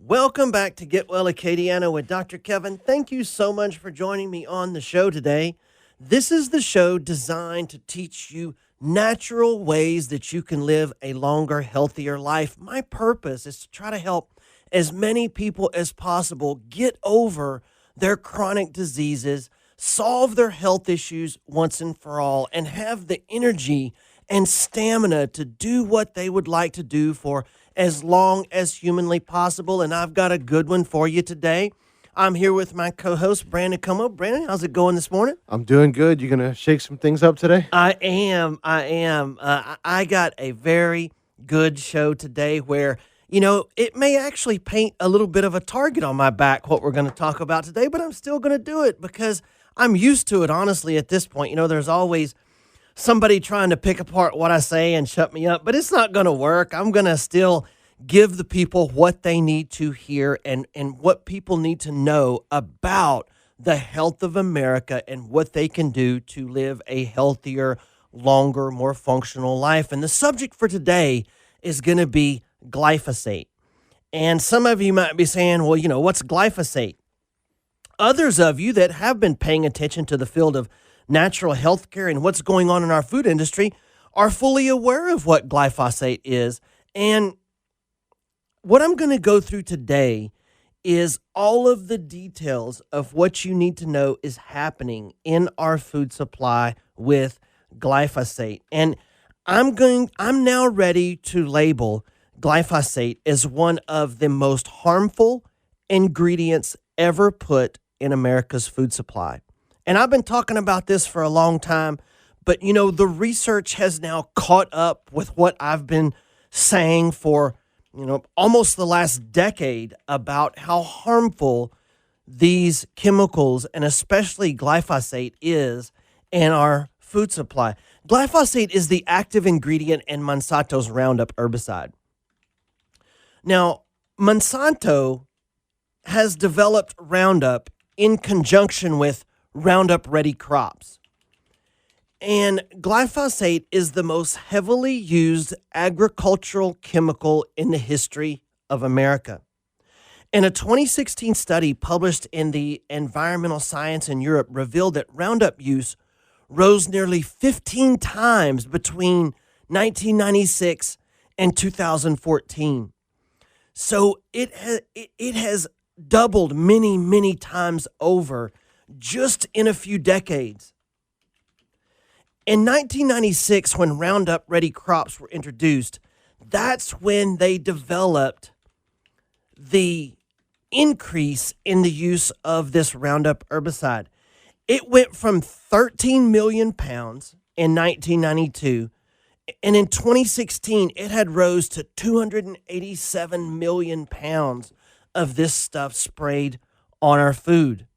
Welcome back to Get Well Acadiana with Dr. Kevin. Thank you so much for joining me on the show today. This is the show designed to teach you natural ways that you can live a longer, healthier life. My purpose is to try to help as many people as possible get over their chronic diseases, solve their health issues once and for all, and have the energy and stamina to do what they would like to do for as long as humanly possible. And I've got a good one for you today. I'm here with my co-host, Brandon Como. Brandon, how's it going this morning? I'm doing good. You gonna shake some things up today? I am. I got a very good show today where, it may actually paint a little bit of a target on my back, what we're going to talk about today, but I'm still going to do it because I'm used to it, honestly, at this point. There's always somebody trying to pick apart what I say and shut me up, but it's not going to work. I'm going to still give the people what they need to hear and what people need to know about the health of America and what they can do to live a healthier, longer, more functional life. And the subject for today is going to be glyphosate. And some of you might be saying, well, what's glyphosate? Others of you that have been paying attention to the field of natural health care and what's going on in our food industry are fully aware of what glyphosate is. And what I'm going to go through today is all of the details of what you need to know is happening in our food supply with glyphosate. And I'm now ready to label glyphosate as one of the most harmful ingredients ever put in America's food supply. And I've been talking about this for a long time, but the research has now caught up with what I've been saying for, almost the last decade about how harmful these chemicals and especially glyphosate is in our food supply. Glyphosate is the active ingredient in Monsanto's Roundup herbicide. Now, Monsanto has developed Roundup in conjunction with Roundup Ready crops. And glyphosate is the most heavily used agricultural chemical in the history of America. And a 2016 study published in the Environmental Science in Europe revealed that Roundup use rose nearly 15 times between 1996 and 2014. So it has doubled many, many times over just in a few decades. In 1996, when Roundup Ready crops were introduced, that's when they developed the increase in the use of this Roundup herbicide. It went from 13 million pounds in 1992, and in 2016, it had rose to 287 million pounds of this stuff sprayed on our food.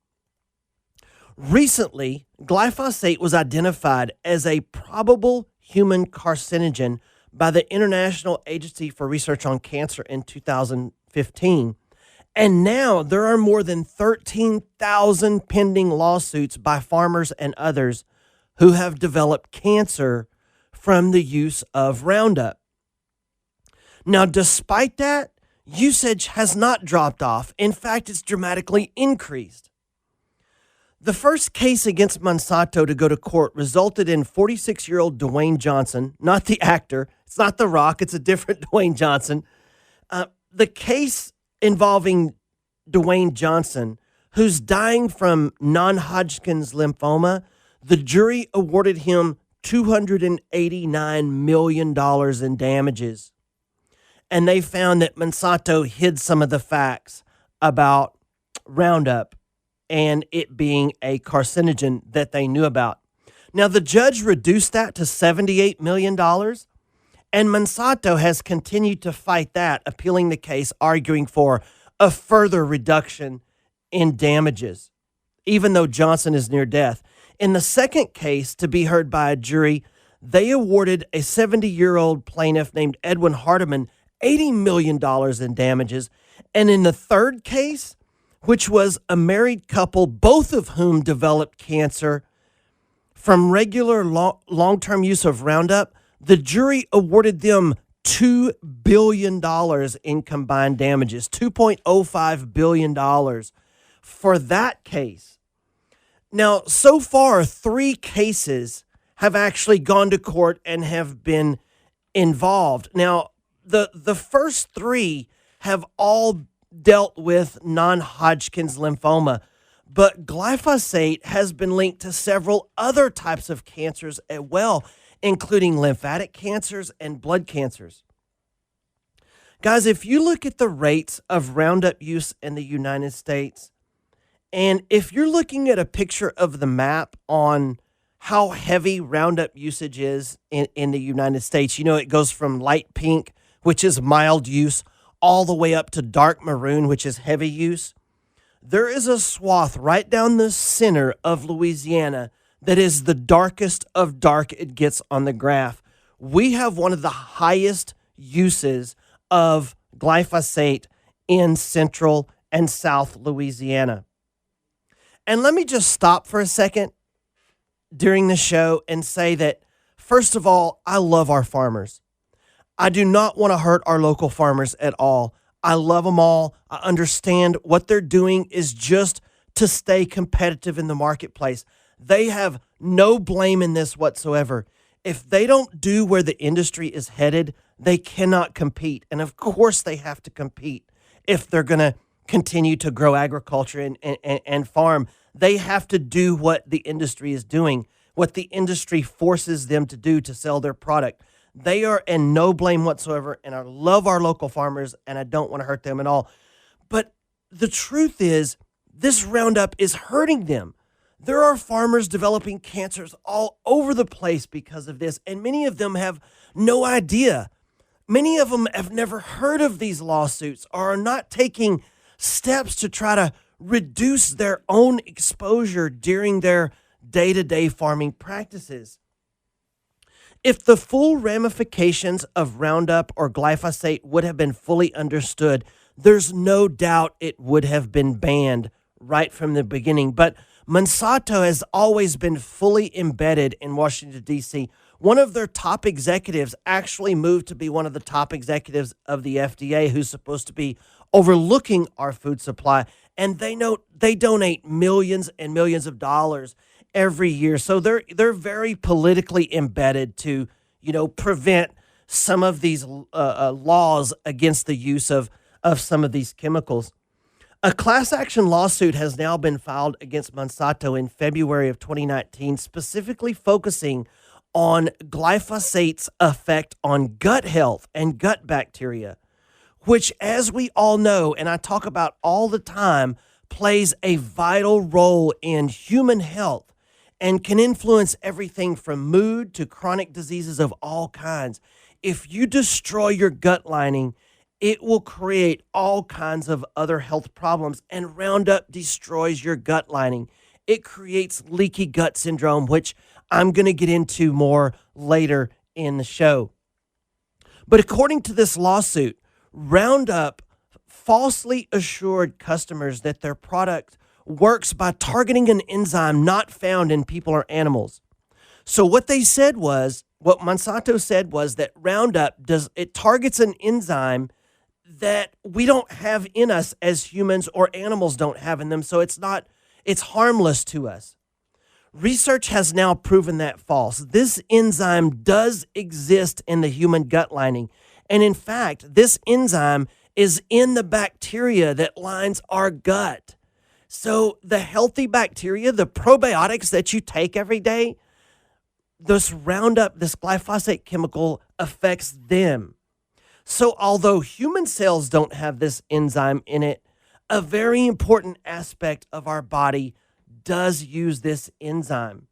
Recently, glyphosate was identified as a probable human carcinogen by the International Agency for Research on Cancer in 2015. And now there are more than 13,000 pending lawsuits by farmers and others who have developed cancer from the use of Roundup. Now, despite that, usage has not dropped off. In fact, it's dramatically increased. The first case against Monsanto to go to court resulted in 46-year-old Dwayne Johnson, not the actor. It's not The Rock. It's a different Dwayne Johnson. The case involving Dwayne Johnson, who's dying from non-Hodgkin's lymphoma, the jury awarded him $289 million in damages. And they found that Monsanto hid some of the facts about Roundup and it being a carcinogen that they knew about. Now, the judge reduced that to $78 million, and Monsanto has continued to fight that, appealing the case, arguing for a further reduction in damages, even though Johnson is near death. In the second case to be heard by a jury, they awarded a 70-year-old plaintiff named Edwin Hardiman $80 million in damages. And in the third case, which was a married couple, both of whom developed cancer from regular long-term use of Roundup, the jury awarded them $2 billion in combined damages, $2.05 billion for that case. Now, so far, 3 cases have actually gone to court and have been involved. Now, the first 3 have all dealt with non-Hodgkin's lymphoma, but glyphosate has been linked to several other types of cancers as well, including lymphatic cancers and blood cancers. Guys, if you look at the rates of Roundup use in the United States, and if you're looking at a picture of the map on how heavy Roundup usage is in the United States, it goes from light pink, which is mild use, all the way up to dark maroon, which is heavy use. There is a swath right down the center of Louisiana that is the darkest of dark it gets on the graph. We have one of the highest uses of glyphosate in central and south Louisiana. And let me just stop for a second during the show and say that, first of all, I love our farmers. I do not want to hurt our local farmers at all. I love them all. I understand what they're doing is just to stay competitive in the marketplace. They have no blame in this whatsoever. If they don't do where the industry is headed, they cannot compete. And of course they have to compete if they're going to continue to grow agriculture and farm. They have to do what the industry is doing, what the industry forces them to do to sell their product. They are in no blame whatsoever, and I love our local farmers, and I don't want to hurt them at all. But the truth is, this Roundup is hurting them. There are farmers developing cancers all over the place because of this, and many of them have no idea. Many of them have never heard of these lawsuits or are not taking steps to try to reduce their own exposure during their day-to-day farming practices. If the full ramifications of Roundup or glyphosate would have been fully understood, there's no doubt it would have been banned right from the beginning. But Monsanto has always been fully embedded in Washington, D.C. One of their top executives actually moved to be one of the top executives of the FDA, who's supposed to be overlooking our food supply. And they donate millions and millions of dollars every year. So they're very politically embedded to, prevent some of these laws against the use of some of these chemicals. A class action lawsuit has now been filed against Monsanto in February of 2019, specifically focusing on glyphosate's effect on gut health and gut bacteria, which, as we all know, and I talk about all the time, plays a vital role in human health and can influence everything from mood to chronic diseases of all kinds. If you destroy your gut lining, it will create all kinds of other health problems, and Roundup destroys your gut lining. It creates leaky gut syndrome, which I'm going to get into more later in the show. But according to this lawsuit, Roundup falsely assured customers that their product works by targeting an enzyme not found in people or animals. So what Monsanto said was that Roundup targets an enzyme that we don't have in us as humans or animals don't have in them. So it's harmless to us. Research has now proven that false. This enzyme does exist in the human gut lining. And in fact, this enzyme is in the bacteria that lines our gut. So the healthy bacteria, the probiotics that you take every day, this Roundup, this glyphosate chemical affects them. So although human cells don't have this enzyme in it, a very important aspect of our body does use this enzyme.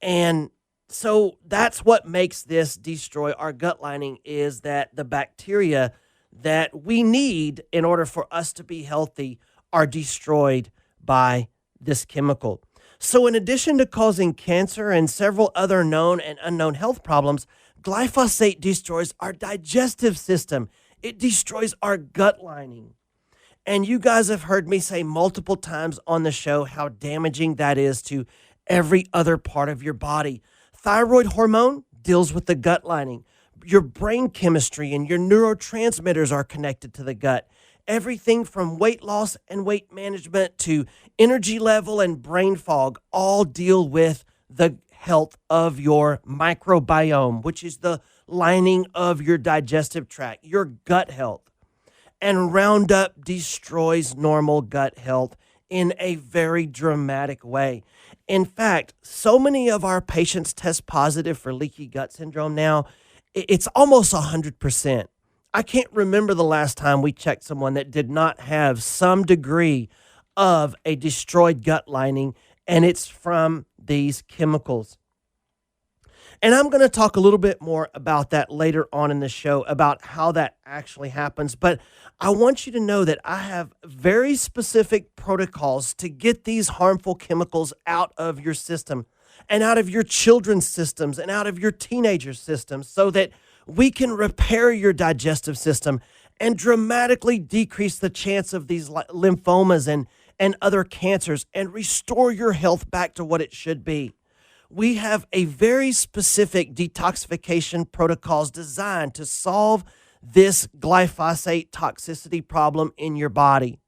And so that's what makes this destroy our gut lining, is that the bacteria that we need in order for us to be healthy are destroyed by this chemical. So in addition to causing cancer and several other known and unknown health problems, glyphosate destroys our digestive system. It destroys our gut lining. And you guys have heard me say multiple times on the show how damaging that is to every other part of your body. Thyroid hormone deals with the gut lining. your brain chemistry and your neurotransmitters are connected to the gut. Everything from weight loss and weight management to energy level and brain fog all deal with the health of your microbiome, which is the lining of your digestive tract, your gut health. And Roundup destroys normal gut health in a very dramatic way. In fact, so many of our patients test positive for leaky gut syndrome now, it's almost 100%. I can't remember the last time we checked someone that did not have some degree of a destroyed gut lining, and it's from these chemicals. And I'm going to talk a little bit more about that later on in the show, about how that actually happens. But I want you to know that I have very specific protocols to get these harmful chemicals out of your system and out of your children's systems and out of your teenagers' systems so that we can repair your digestive system and dramatically decrease the chance of these lymphomas and other cancers and restore your health back to what it should be. We have a very specific detoxification protocols designed to solve this glyphosate toxicity problem in your body.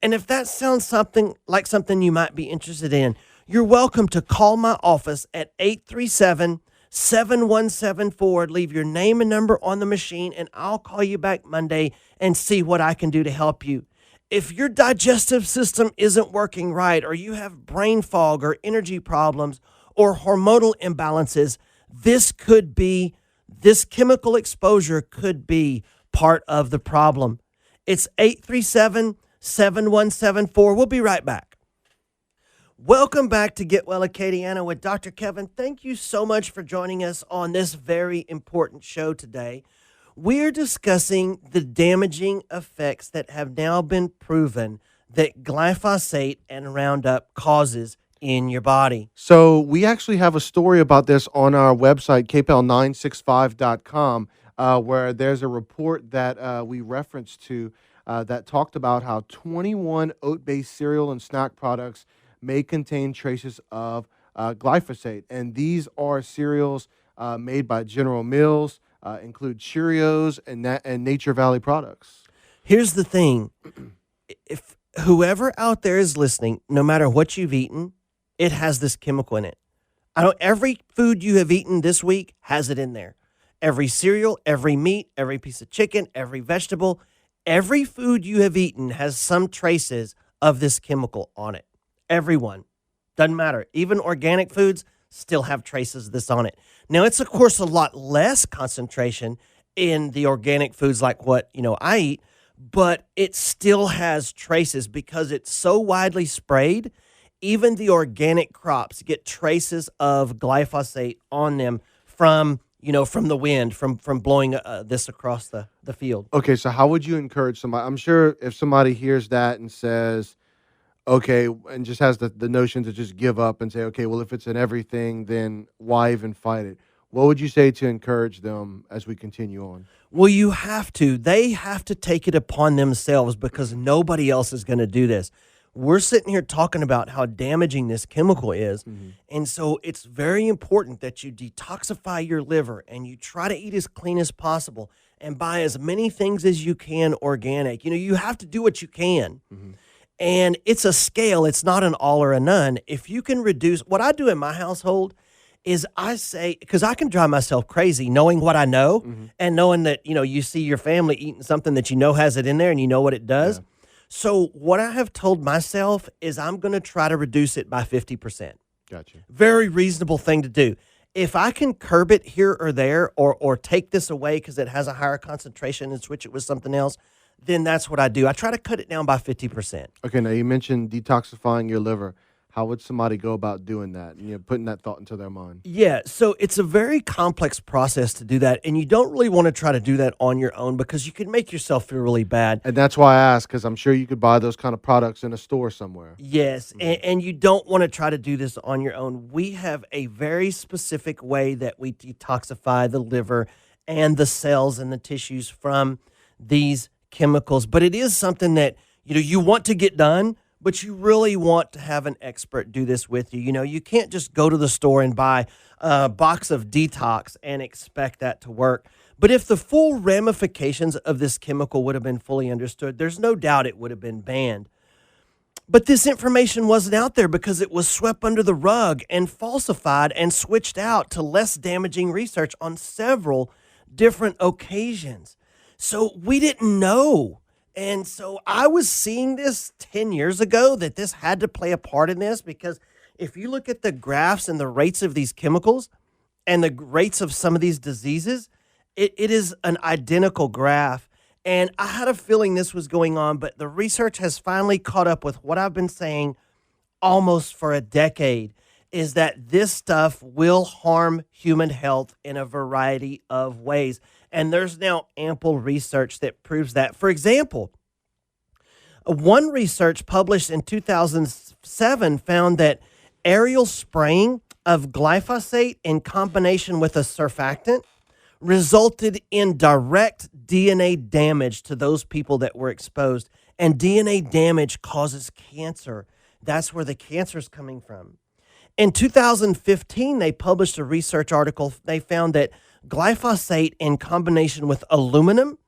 And if that sounds something you might be interested in, you're welcome to call my office at 837-7174. Leave your name and number on the machine, and I'll call you back Monday and see what I can do to help you. If your digestive system isn't working right, or you have brain fog or energy problems or hormonal imbalances, this chemical exposure could be part of the problem. It's 837-7174. We'll be right back. Welcome back to Get Well Acadiana with Dr. Kevin. Thank you so much for joining us on this very important show today. We're discussing the damaging effects that have now been proven that glyphosate and Roundup causes in your body. So we actually have a story about this on our website, kpel965.com, where there's a report that we referenced to that talked about how 21 oat-based cereal and snack products may contain traces of glyphosate. And these are cereals made by General Mills, include Cheerios and Nature Valley products. Here's the thing. If whoever out there is listening, no matter what you've eaten, it has this chemical in it. Every food you have eaten this week has it in there. Every cereal, every meat, every piece of chicken, every vegetable, every food you have eaten has some traces of this chemical on it. Everyone. Doesn't matter. Even organic foods still have traces of this on it. Now, it's, of course, a lot less concentration in the organic foods like what, I eat, but it still has traces because it's so widely sprayed. Even the organic crops get traces of glyphosate on them from the wind, from blowing this across the field. Okay, so how would you encourage somebody? I'm sure if somebody hears that and says, okay, and just has the notion to just give up and say, okay, well, if it's in everything, then why even fight it? What would you say to encourage them as we continue on? Well, you have to. They have to take it upon themselves because nobody else is going to do this. We're sitting here talking about how damaging this chemical is. Mm-hmm. And so it's very important that you detoxify your liver and you try to eat as clean as possible and buy as many things as you can organic. You have to do what you can. Mm-hmm. And it's a scale. It's not an all or a none. If you can reduce, what I do in my household is I say, because I can drive myself crazy knowing what I know mm-hmm. and knowing that, you see your family eating something that has it in there and you know what it does. Yeah. So what I have told myself is I'm going to try to reduce it by 50%. Gotcha. Very reasonable thing to do. If I can curb it here or there or take this away because it has a higher concentration and switch it with something else, then that's what I do. I try to cut it down by 50%. Okay, now you mentioned detoxifying your liver. How would somebody go about doing that? Putting that thought into their mind. Yeah, so it's a very complex process to do that, and you don't really want to try to do that on your own because you can make yourself feel really bad. And that's why I asked, because I'm sure you could buy those kind of products in a store somewhere. Yes, mm-hmm. and you don't want to try to do this on your own. We have a very specific way that we detoxify the liver and the cells and the tissues from these chemicals, but it is something that you want to get done, but you really want to have an expert do this with you. You know, you can't just go to the store and buy a box of detox and expect that to work. But if the full ramifications of this chemical would have been fully understood, there's no doubt it would have been banned. But this information wasn't out there because it was swept under the rug and falsified and switched out to less damaging research on several different occasions. So we didn't know. And so I was seeing this 10 years ago that this had to play a part in this, because if you look at the graphs and the rates of these chemicals and the rates of some of these diseases, it is an identical graph. And I had a feeling this was going on, but the research has finally caught up with what I've been saying almost for a decade, is that this stuff will harm human health in a variety of ways. And there's now ample research that proves that. For example, one research published in 2007 found that aerial spraying of glyphosate in combination with a surfactant resulted in direct DNA damage to those people that were exposed. And DNA damage causes cancer. That's where the cancer is coming from. In 2015, they published a research article. They found that glyphosate in combination with aluminum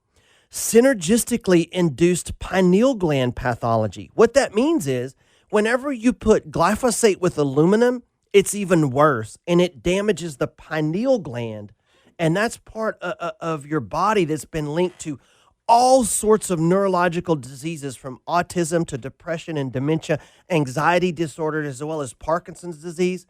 synergistically induced pineal gland pathology. What that means is whenever you put glyphosate with aluminum, it's even worse, and it damages the pineal gland. And that's part of your body that's been linked to all sorts of neurological diseases, from autism to depression and dementia, anxiety disorder, as well as Parkinson's disease.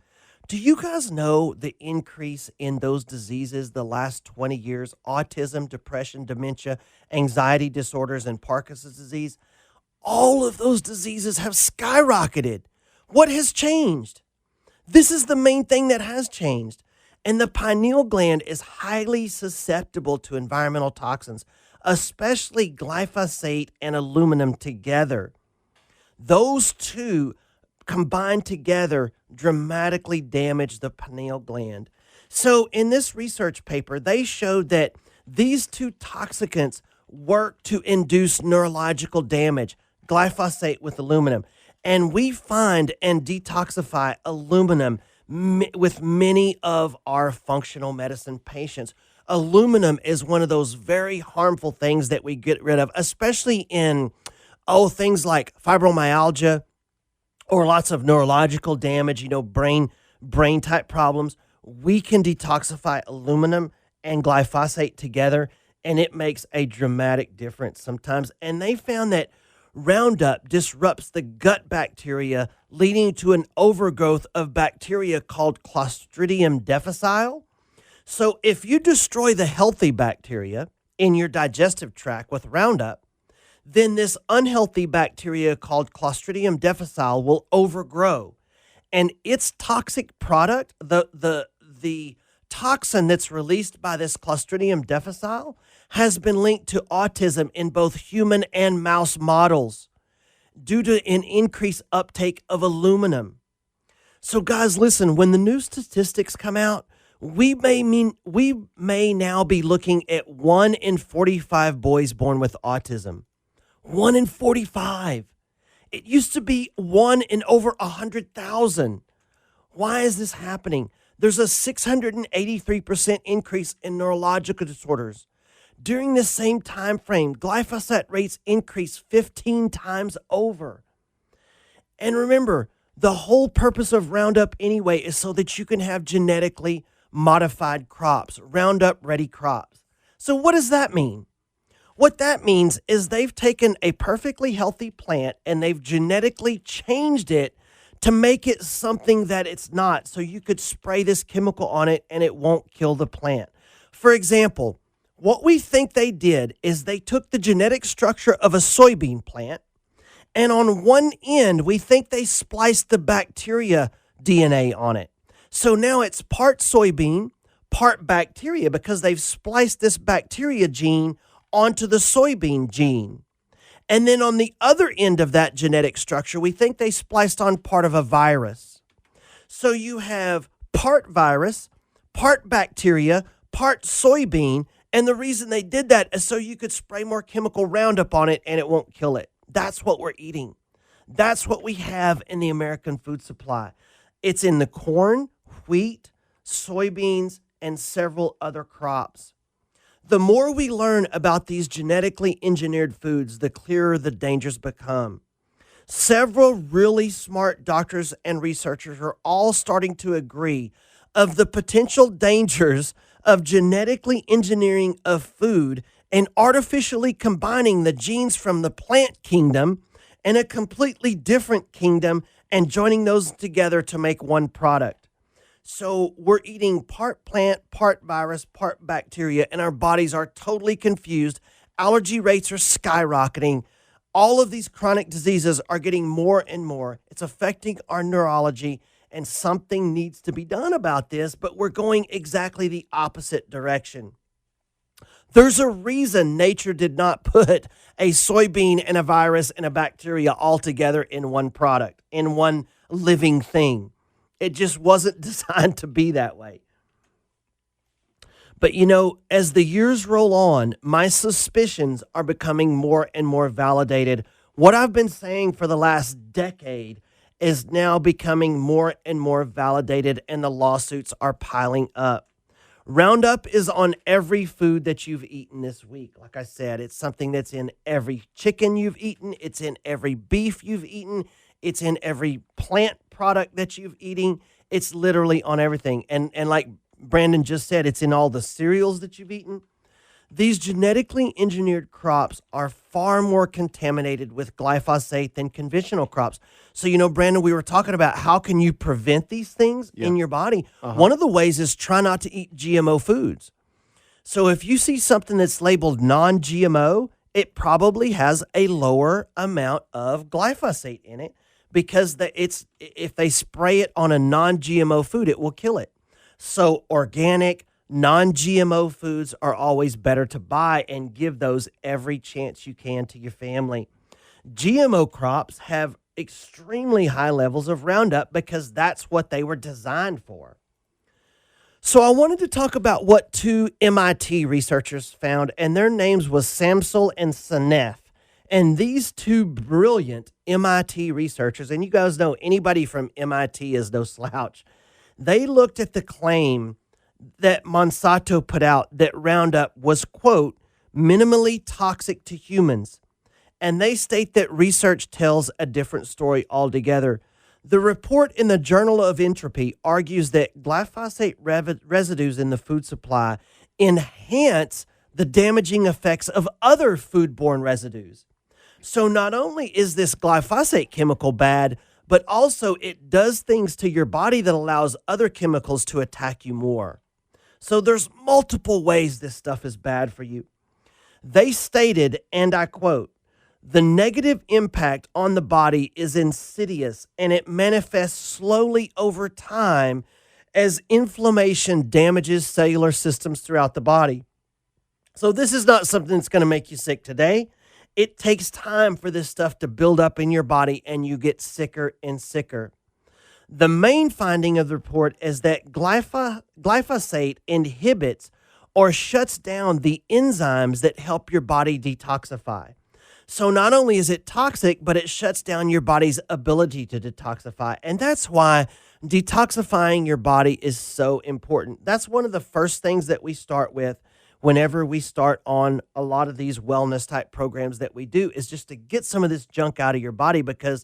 Do you guys know the increase in those diseases the last 20 years? Autism, depression, dementia, anxiety disorders, and Parkinson's disease. All of those diseases have skyrocketed. What has changed? This is the main thing that has changed. And the pineal gland is highly susceptible to environmental toxins, especially glyphosate and aluminum together. Those two combined together dramatically damage the pineal gland. So in this research paper, they showed that these two toxicants work to induce neurological damage, glyphosate with aluminum. And we find and detoxify aluminum with many of our functional medicine patients. Aluminum is one of those very harmful things that we get rid of, especially in things like fibromyalgia or lots of neurological damage, brain type problems. We can detoxify aluminum and glyphosate together, and it makes a dramatic difference sometimes. And they found that Roundup disrupts the gut bacteria, leading to an overgrowth of bacteria called Clostridium difficile. So if you destroy the healthy bacteria in your digestive tract with Roundup, then this unhealthy bacteria called Clostridium difficile will overgrow. And its toxic product, the toxin that's released by this Clostridium difficile, has been linked to autism in both human and mouse models due to an increased uptake of aluminum. So guys, listen, when the new statistics come out, we may now be looking at 1 in 45 boys born with autism. 1 in 45. It used to be 1 in over 100,000. Why is this happening? There's a 683% increase in neurological disorders. During this same time frame, glyphosate rates increased 15 times over. And remember, the whole purpose of Roundup anyway is so that you can have genetically modified crops, Roundup ready crops. So what does that mean? What that means is they've taken a perfectly healthy plant and they've genetically changed it to make it something that it's not. So you could spray this chemical on it and it won't kill the plant. For example, what we think they did is they took the genetic structure of a soybean plant, and on one end, we think they spliced the bacteria DNA on it. So now it's part soybean, part bacteria, because they've spliced this bacteria gene onto the soybean gene. And then on the other end of that genetic structure, we think they spliced on part of a virus. So you have part virus, part bacteria, part soybean. And the reason they did that is so you could spray more chemical Roundup on it and it won't kill it. That's what we're eating. That's what we have in the American food supply. It's in the corn, wheat, soybeans, and several other crops. The more we learn about these genetically engineered foods, the clearer the dangers become. Several really smart doctors and researchers are all starting to agree of the potential dangers of genetically engineering of food and artificially combining the genes from the plant kingdom and a completely different kingdom and joining those together to make one product. So we're eating part plant, part virus, part bacteria, and our bodies are totally confused. Allergy rates are skyrocketing. All of these chronic diseases are getting more and more. It's affecting our neurology, and something needs to be done about this, but we're going exactly the opposite direction. There's a reason nature did not put a soybean and a virus and a bacteria all together in one product, in one living thing. It just wasn't designed to be that way. But as the years roll on, my suspicions are becoming more and more validated. What I've been saying for the last decade is now becoming more and more validated, and the lawsuits are piling up. Roundup is on every food that you've eaten this week. Like I said, it's something that's in every chicken you've eaten, it's in every beef you've eaten, it's in every plant product that you've eaten. It's literally on everything. And like Brandon just said, it's in all the cereals that you've eaten. These genetically engineered crops are far more contaminated with glyphosate than conventional crops. So, Brandon, we were talking about how can you prevent these things in your body. One of the ways is try not to eat GMO foods. So if you see something that's labeled non-GMO, it probably has a lower amount of glyphosate in it because if they spray it on a non-GMO food, it will kill it. So organic, non-GMO foods are always better to buy, and give those every chance you can to your family. GMO crops have extremely high levels of Roundup because that's what they were designed for. So I wanted to talk about what two MIT researchers found, and their names was Samsel and Senef. And these two brilliant MIT researchers, and you guys know anybody from MIT is no slouch, they looked at the claim that Monsanto put out that Roundup was, quote, minimally toxic to humans. And they state that research tells a different story altogether. The report in the Journal of Entropy argues that glyphosate residues in the food supply enhance the damaging effects of other foodborne residues. So not only is this glyphosate chemical bad, but also it does things to your body that allows other chemicals to attack you more. So there's multiple ways this stuff is bad for you. They stated, and I quote, "The negative impact on the body is insidious and it manifests slowly over time as inflammation damages cellular systems throughout the body." So this is not something that's going to make you sick today. It takes time for this stuff to build up in your body and you get sicker and sicker. The main finding of the report is that glyphosate inhibits or shuts down the enzymes that help your body detoxify. So not only is it toxic, but it shuts down your body's ability to detoxify. And that's why detoxifying your body is so important. That's one of the first things that we start with whenever we start on a lot of these wellness type programs that we do, is just to get some of this junk out of your body, because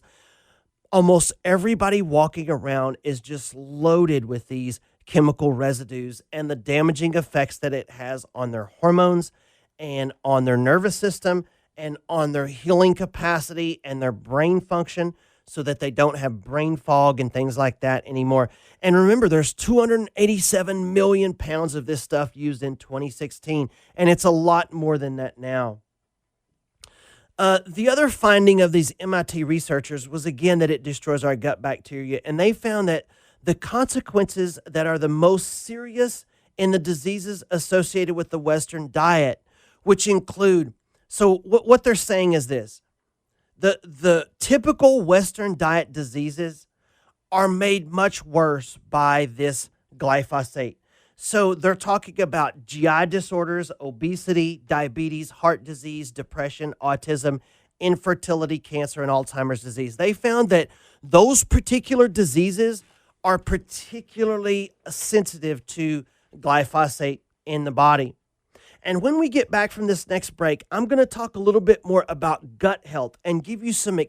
almost everybody walking around is just loaded with these chemical residues and the damaging effects that it has on their hormones and on their nervous system and on their healing capacity and their brain function, so that they don't have brain fog and things like that anymore. And remember, there's 287 million pounds of this stuff used in 2016, and it's a lot more than that now. The other finding of these MIT researchers was, again, that it destroys our gut bacteria, and they found that the consequences that are the most serious in the diseases associated with the Western diet, which include, so what they're saying is this: the typical Western diet diseases are made much worse by this glyphosate. So they're talking about GI disorders, obesity, diabetes, heart disease, depression, autism, infertility, cancer, and Alzheimer's disease. They found that those particular diseases are particularly sensitive to glyphosate in the body. And when we get back from this next break, I'm going to talk a little bit more about gut health and give you some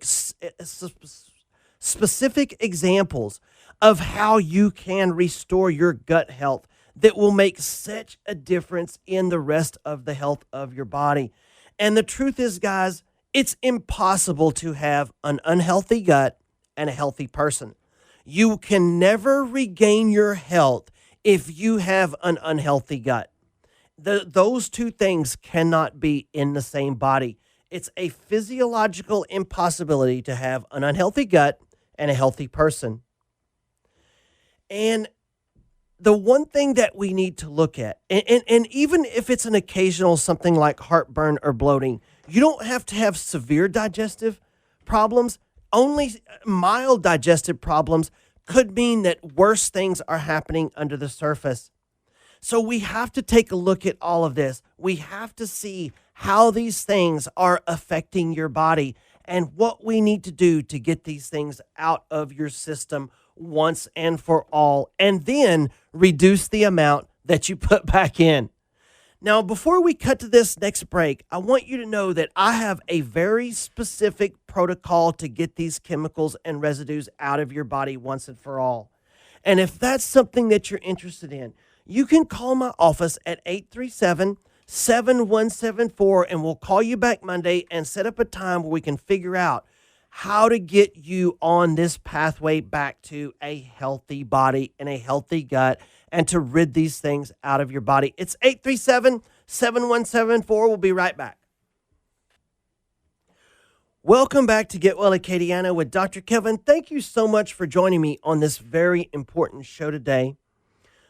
specific examples of how you can restore your gut health that will make such a difference in the rest of the health of your body. And the truth is, guys, it's impossible to have an unhealthy gut and a healthy person. You can never regain your health if you have an unhealthy gut. Those two things cannot be in the same body. It's a physiological impossibility to have an unhealthy gut and a healthy person. And the one thing that we need to look at, and even if it's an occasional something like heartburn or bloating, you don't have to have severe digestive problems. Only mild digestive problems could mean that worse things are happening under the surface. So we have to take a look at all of this. We have to see how these things are affecting your body and what we need to do to get these things out of your system once and for all, and then reduce the amount that you put back in. Now, before we cut to this next break, I want you to know that I have a very specific protocol to get these chemicals and residues out of your body once and for all. And if that's something that you're interested in, you can call my office at 837-7174, and we'll call you back Monday and set up a time where we can figure out how to get you on this pathway back to a healthy body and a healthy gut and to rid these things out of your body. It's 837-7174. We'll be right back. Welcome back to Get Well Acadiana with Dr. Kevin. Thank you so much for joining me on this very important show today.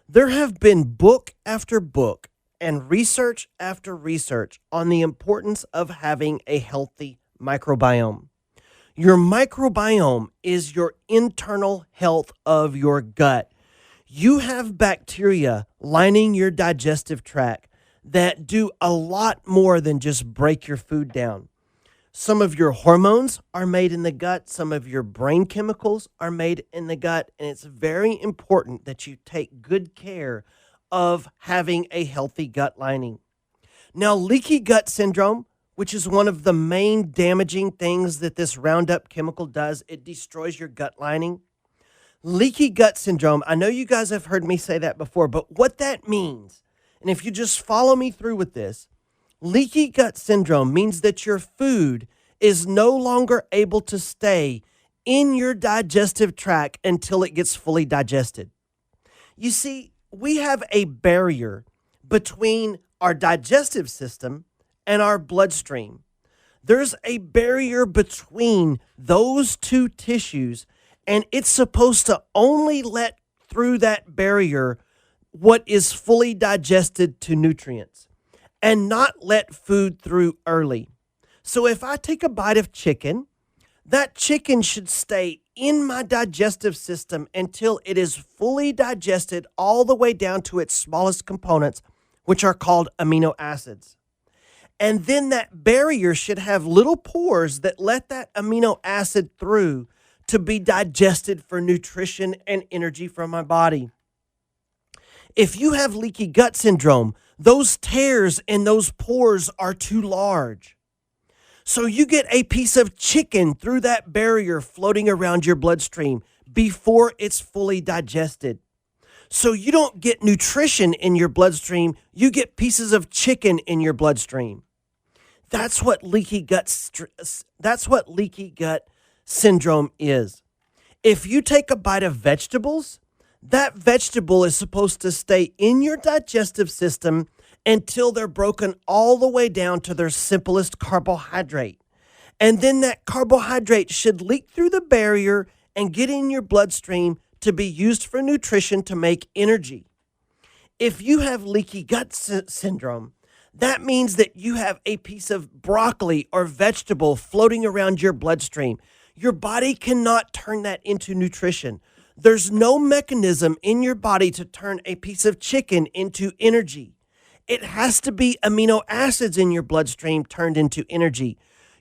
There have been book after book and research after research on the importance of having a healthy microbiome. Your microbiome is your internal health of your gut. You have bacteria lining your digestive tract that do a lot more than just break your food down. Some of your hormones are made in the gut. Some of your brain chemicals are made in the gut. And it's very important that you take good care of having a healthy gut lining. Now, leaky gut syndrome, which is one of the main damaging things that this Roundup chemical does, it destroys your gut lining. Leaky gut syndrome, I know you guys have heard me say that before, but what that means, and if you just follow me through with this, leaky gut syndrome means that your food is no longer able to stay in your digestive tract until it gets fully digested. You see, we have a barrier between our digestive system and our bloodstream. There's a barrier between those two tissues, and it's supposed to only let through that barrier what is fully digested to nutrients, and not let food through early. So if I take a bite of chicken, that chicken should stay in my digestive system until it is fully digested all the way down to its smallest components, which are called amino acids. And then that barrier should have little pores that let that amino acid through to be digested for nutrition and energy from my body. If you have leaky gut syndrome, those tears in those pores are too large. So you get a piece of chicken through that barrier floating around your bloodstream before it's fully digested. So you don't get nutrition in your bloodstream, you get pieces of chicken in your bloodstream. That's what leaky gut syndrome is. If you take a bite of vegetables, that vegetable is supposed to stay in your digestive system until they're broken all the way down to their simplest carbohydrate. And then that carbohydrate should leak through the barrier and get in your bloodstream to be used for nutrition to make energy. If you have leaky gut syndrome, that means that you have a piece of broccoli or vegetable floating around your bloodstream. Your body cannot turn that into nutrition. There's no mechanism in your body to turn a piece of chicken into energy. It has to be amino acids in your bloodstream turned into energy.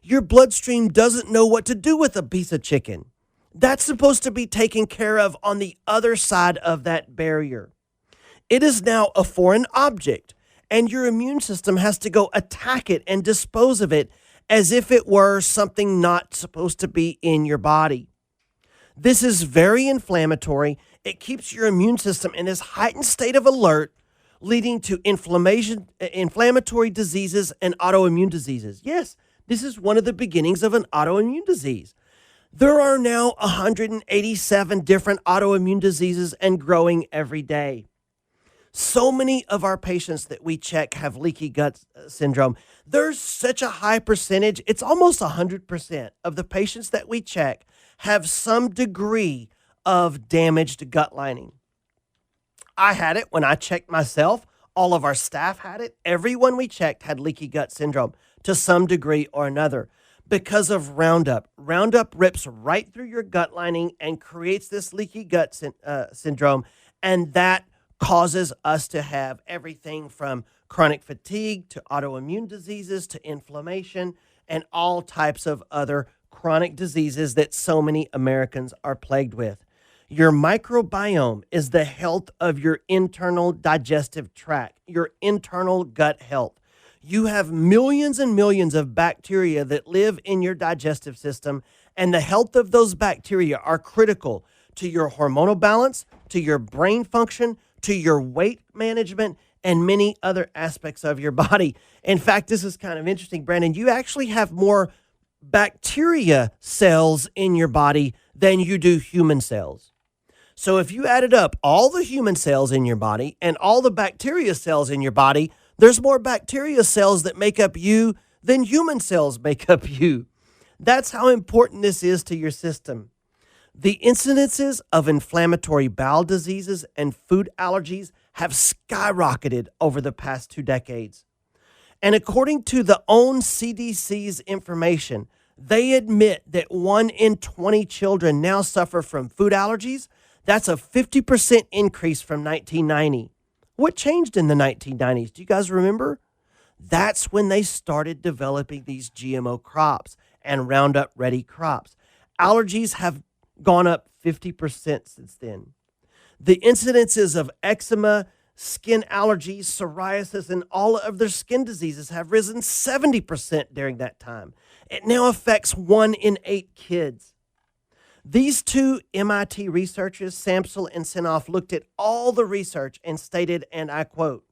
Your bloodstream doesn't know what to do with a piece of chicken. That's supposed to be taken care of on the other side of that barrier. It is now a foreign object, and your immune system has to go attack it and dispose of it as if it were something not supposed to be in your body. This is very inflammatory. It keeps your immune system in this heightened state of alert, leading to inflammatory diseases and autoimmune diseases. Yes, this is one of the beginnings of an autoimmune disease. There are now 187 different autoimmune diseases and growing every day. So many of our patients that we check have leaky gut syndrome. There's such a high percentage, it's almost 100% of the patients that we check have some degree of damaged gut lining. I had it when I checked myself. All of our staff had it. Everyone we checked had leaky gut syndrome to some degree or another because of Roundup. Roundup rips right through your gut lining and creates this leaky gut syndrome, and that causes us to have everything from chronic fatigue to autoimmune diseases to inflammation and all types of other chronic diseases that so many Americans are plagued with. Your microbiome is the health of your internal digestive tract, your internal gut health. You have millions and millions of bacteria that live in your digestive system, and the health of those bacteria are critical to your hormonal balance, to your brain function, to your weight management, and many other aspects of your body. In fact, this is kind of interesting, Brandon. You actually have more bacteria cells in your body than you do human cells. So if you added up all the human cells in your body and all the bacteria cells in your body, there's more bacteria cells that make up you than human cells make up you. That's how important this is to your system. The incidences of inflammatory bowel diseases and food allergies have skyrocketed over the past 2 decades. And according to the own CDC's information, they admit that 1 in 20 children now suffer from food allergies. That's a 50% increase from 1990. What changed in the 1990s? Do you guys remember? That's when they started developing these GMO crops and Roundup Ready crops. Allergies have gone up 50% since then. The incidences of eczema, skin allergies, psoriasis, and all of their skin diseases have risen 70% during that time. It now affects 1 in 8 kids. These 2 MIT researchers, Samsel and Sinoff, looked at all the research and stated, and I quote,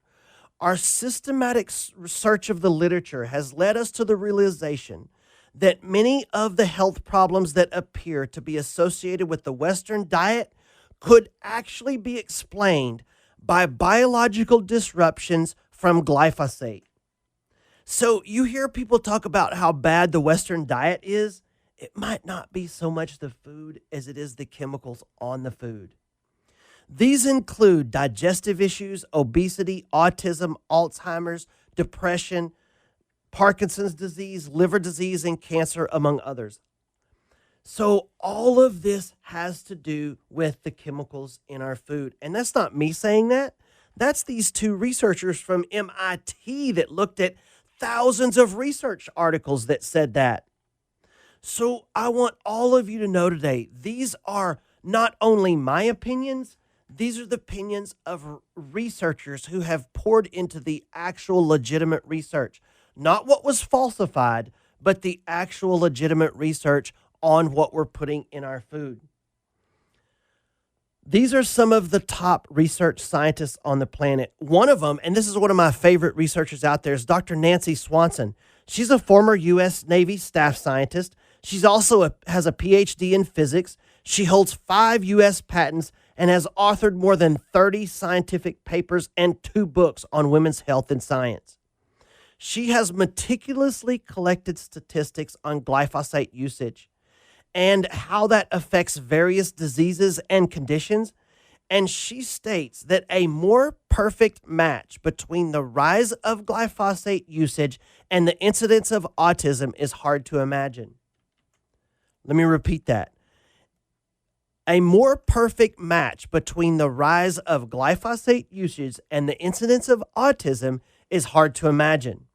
"Our systematic research of the literature has led us to the realization that many of the health problems that appear to be associated with the Western diet could actually be explained by biological disruptions from glyphosate." So you hear people talk about how bad the Western diet is. It might not be so much the food as it is the chemicals on the food. These include digestive issues, obesity, autism, Alzheimer's, depression, Parkinson's disease, liver disease, and cancer, among others. So all of this has to do with the chemicals in our food. And that's not me saying that. That's these 2 researchers from MIT that looked at thousands of research articles that said that. So I want all of you to know today, these are not only my opinions, these are the opinions of researchers who have poured into the actual legitimate research. Not what was falsified, but the actual legitimate research on what we're putting in our food. These are some of the top research scientists on the planet. One of them, and this is one of my favorite researchers out there, is Dr. Nancy Swanson. She's a former U.S. Navy staff scientist. She's also has a PhD in physics. She holds 5 U.S. patents and has authored more than 30 scientific papers and 2 books on women's health and science. She has meticulously collected statistics on glyphosate usage and how that affects various diseases and conditions. And she states that a more perfect match between the rise of glyphosate usage and the incidence of autism is hard to imagine. Let me repeat that. A more perfect match between the rise of glyphosate usage and the incidence of autism is hard to imagine.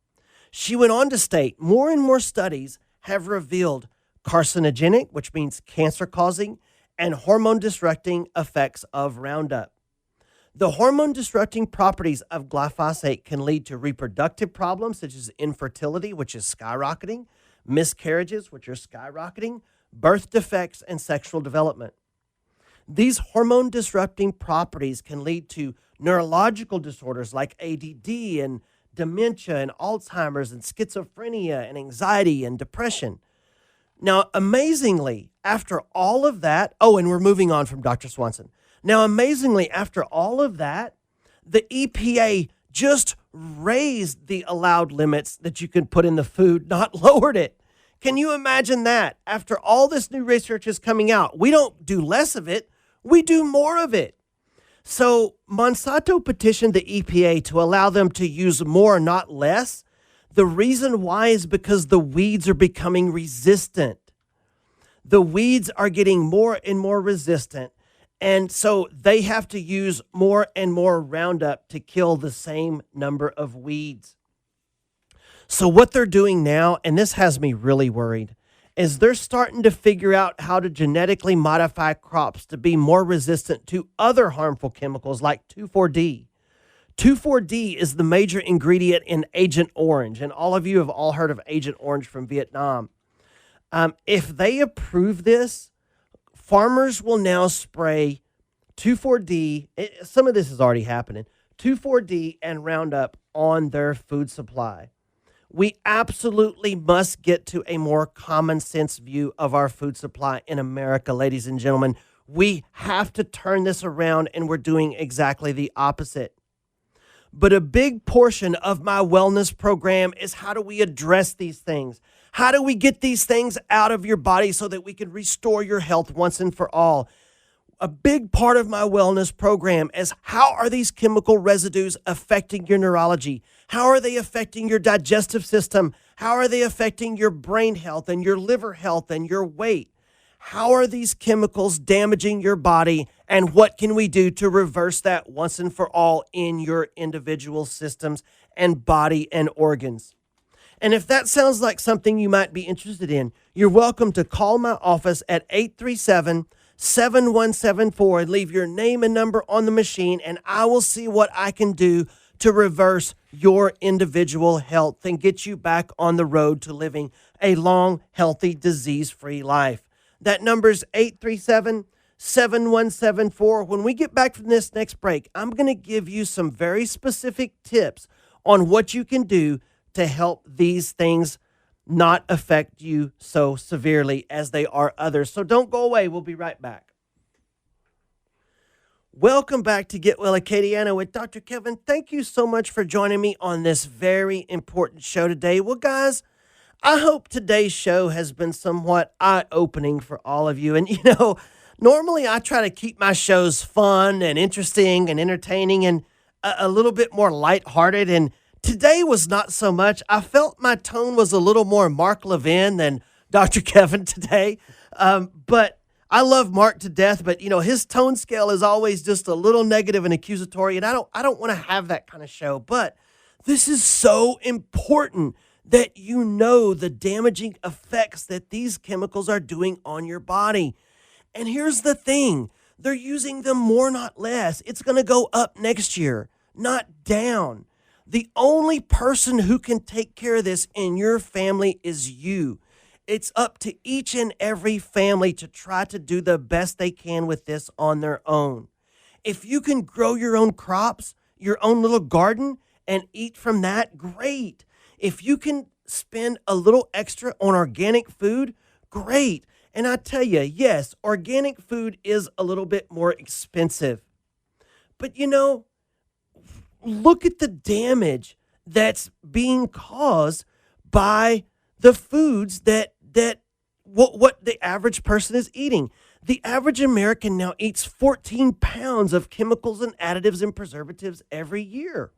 She went on to state more and more studies have revealed carcinogenic, which means cancer causing, and hormone disrupting effects of Roundup. The hormone disrupting properties of glyphosate can lead to reproductive problems such as infertility, which is skyrocketing, miscarriages, which are skyrocketing, birth defects, and sexual development. These hormone disrupting properties can lead to neurological disorders like ADD and dementia and Alzheimer's and schizophrenia and anxiety and depression. Now, amazingly, after all of that, oh, and we're moving on from Dr. Swanson. Now, amazingly, after all of that, the EPA just raised the allowed limits that you can put in the food, not lowered it. Can you imagine that? After all this new research is coming out, we don't do less of it, we do more of it. So Monsanto petitioned the EPA to allow them to use more, not less. The reason why is because the weeds are becoming resistant. The weeds are getting more and more resistant. And so they have to use more and more Roundup to kill the same number of weeds. So what they're doing now, and this has me really worried, is they're starting to figure out how to genetically modify crops to be more resistant to other harmful chemicals like 2,4-D. 2,4-D is the major ingredient in Agent Orange, and all of you have all heard of Agent Orange from Vietnam. If they approve this, farmers will now spray 2,4-D. Some of this is already happening. 2,4-D and Roundup on their food supply. We absolutely must get to a more common sense view of our food supply in America, ladies and gentlemen. We have to turn this around, and we're doing exactly the opposite. But a big portion of my wellness program is how do we address these things? How do we get these things out of your body so that we can restore your health once and for all? A big part of my wellness program is how are these chemical residues affecting your neurology? How are they affecting your digestive system? How are they affecting your brain health and your liver health and your weight? How are these chemicals damaging your body? And what can we do to reverse that once and for all in your individual systems and body and organs? And if that sounds like something you might be interested in, you're welcome to call my office at 837-7174 and leave your name and number on the machine, and I will see what I can do to reverse your individual health and get you back on the road to living a long, healthy, disease-free life. That number is 837-7174. When we get back from this next break, I'm going to give you some very specific tips on what you can do to help these things not affect you so severely as they are others. So don't go away. We'll be right back. Welcome back to Get Well Acadiana with Dr. Kevin. Thank you so much for joining me on this very important show today. Well, guys, I hope today's show has been somewhat eye-opening for all of you. And, normally I try to keep my shows fun and interesting and entertaining and a little bit more lighthearted. And today was not so much. I felt my tone was a little more Mark Levin than Dr. Kevin today. But I love Mark to death, but his tone scale is always just a little negative and accusatory, and I don't want to have that kind of show. But this is so important that you know the damaging effects that these chemicals are doing on your body. And here's the thing, they're using them more, not less. It's going to go up next year, not down. The only person who can take care of this in your family is you. It's up to each and every family to try to do the best they can with this on their own. If you can grow your own crops, your own little garden, and eat from that, great. If you can spend a little extra on organic food, great. And I tell you, yes, organic food is a little bit more expensive. But look at the damage that's being caused by the foods that what the average person is eating. The average American now eats 14 pounds of chemicals and additives and preservatives every year.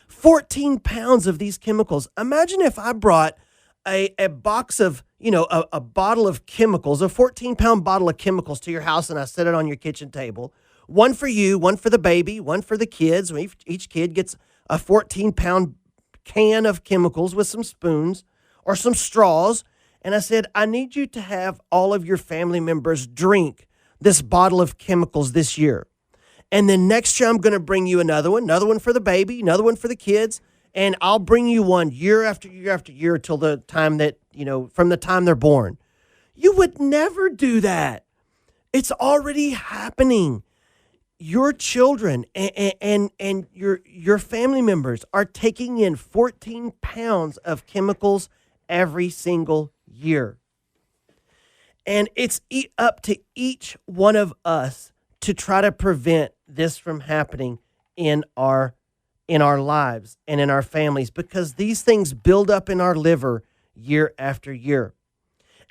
14 pounds of these chemicals. Imagine if I brought a box of, a bottle of chemicals, a 14-pound bottle of chemicals to your house, and I set it on your kitchen table. One for you, one for the baby, one for the kids. Each kid gets a 14-pound can of chemicals with some spoons or some straws, And I said, I need you to have all of your family members drink this bottle of chemicals this year. And then next year, I'm going to bring you another one for the baby, another one for the kids. And I'll bring you one year after year after year till the time that, from the time they're born. You would never do that. It's already happening. Your children and your family members are taking in 14 pounds of chemicals every single year. And it's up to each one of us to try to prevent this from happening in our lives and in our families, because these things build up in our liver year after year.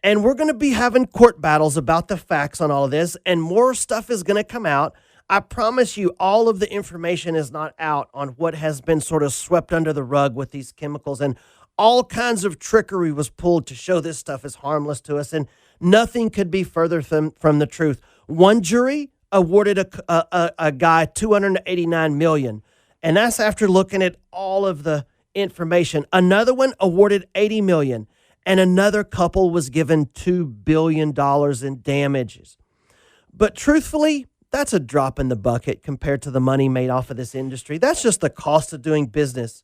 And we're going to be having court battles about the facts on all of this, and more stuff is going to come out. I promise you, all of the information is not out on what has been sort of swept under the rug with these chemicals, and all kinds of trickery was pulled to show this stuff is harmless to us, and nothing could be further from the truth. One jury awarded a guy $289 million, and that's after looking at all of the information. Another one awarded $80 million, and another couple was given $2 billion in damages. But truthfully, that's a drop in the bucket compared to the money made off of this industry. That's just the cost of doing business.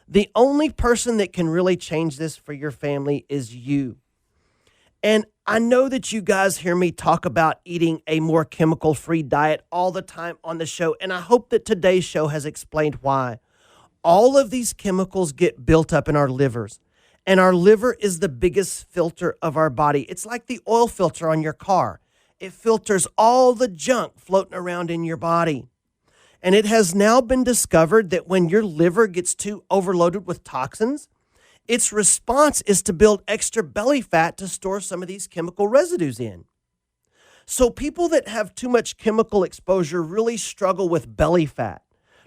The only person that can really change this for your family is you. And I know that you guys hear me talk about eating a more chemical-free diet all the time on the show, and I hope that today's show has explained why. All of these chemicals get built up in our livers, and our liver is the biggest filter of our body. It's like the oil filter on your car. It filters all the junk floating around in your body. And it has now been discovered that when your liver gets too overloaded with toxins, its response is to build extra belly fat to store some of these chemical residues in. So people that have too much chemical exposure really struggle with belly fat.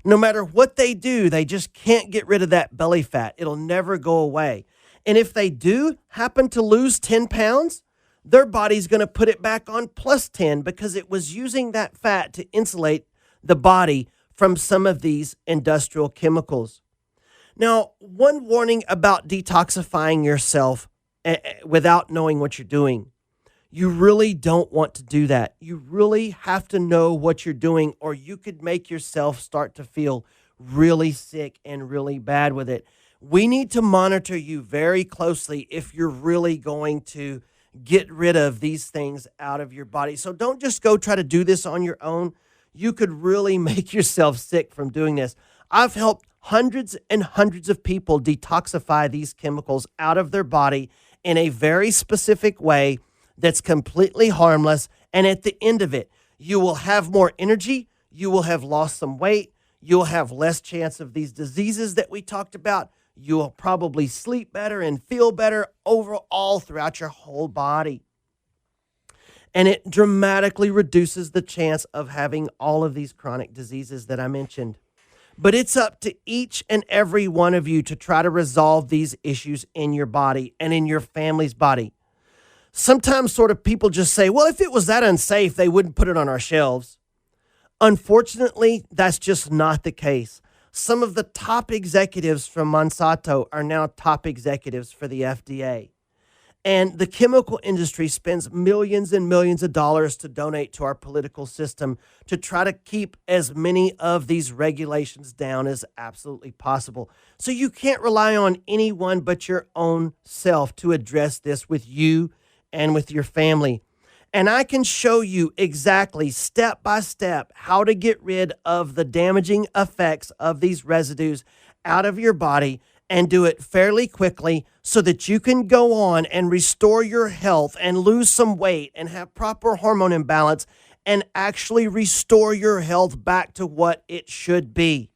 No matter what they do, they just can't get rid of that belly fat. It'll never go away. And if they do happen to lose 10 pounds, their body's going to put it back on plus 10 because it was using that fat to insulate the body from some of these industrial chemicals. Now, one warning about detoxifying yourself without knowing what you're doing. You really don't want to do that. You really have to know what you're doing, or you could make yourself start to feel really sick and really bad with it. We need to monitor you very closely if you're really going to get rid of these things out of your body. So don't just go try to do this on your own. You could really make yourself sick from doing this. I've helped hundreds and hundreds of people detoxify these chemicals out of their body in a very specific way that's completely harmless. And at the end of it, you will have more energy. You will have lost some weight. You'll have less chance of these diseases that we talked about. You will probably sleep better and feel better overall throughout your whole body. And it dramatically reduces the chance of having all of these chronic diseases that I mentioned. But it's up to each and every one of you to try to resolve these issues in your body and in your family's body. Sometimes sort of people just say, well, if it was that unsafe, they wouldn't put it on our shelves. Unfortunately, that's just not the case. Some of the top executives from Monsanto are now top executives for the FDA. And the chemical industry spends millions and millions of dollars to donate to our political system to try to keep as many of these regulations down as absolutely possible. So you can't rely on anyone but your own self to address this with you and with your family. And I can show you exactly step by step how to get rid of the damaging effects of these residues out of your body and do it fairly quickly so that you can go on and restore your health and lose some weight and have proper hormone imbalance and actually restore your health back to what it should be.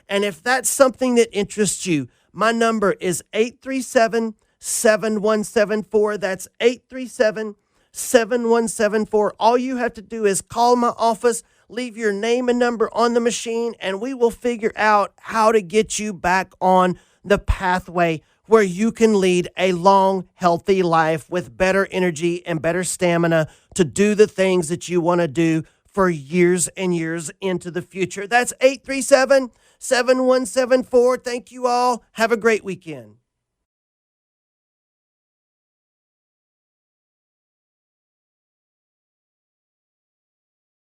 And if that's something that interests you, my number is 837-7174. That's 837-7174. All you have to do is call my office, leave your name and number on the machine, and we will figure out how to get you back on the pathway where you can lead a long, healthy life with better energy and better stamina to do the things that you want to do for years and years into the future. That's 837-7174. Thank you all. Have a great weekend.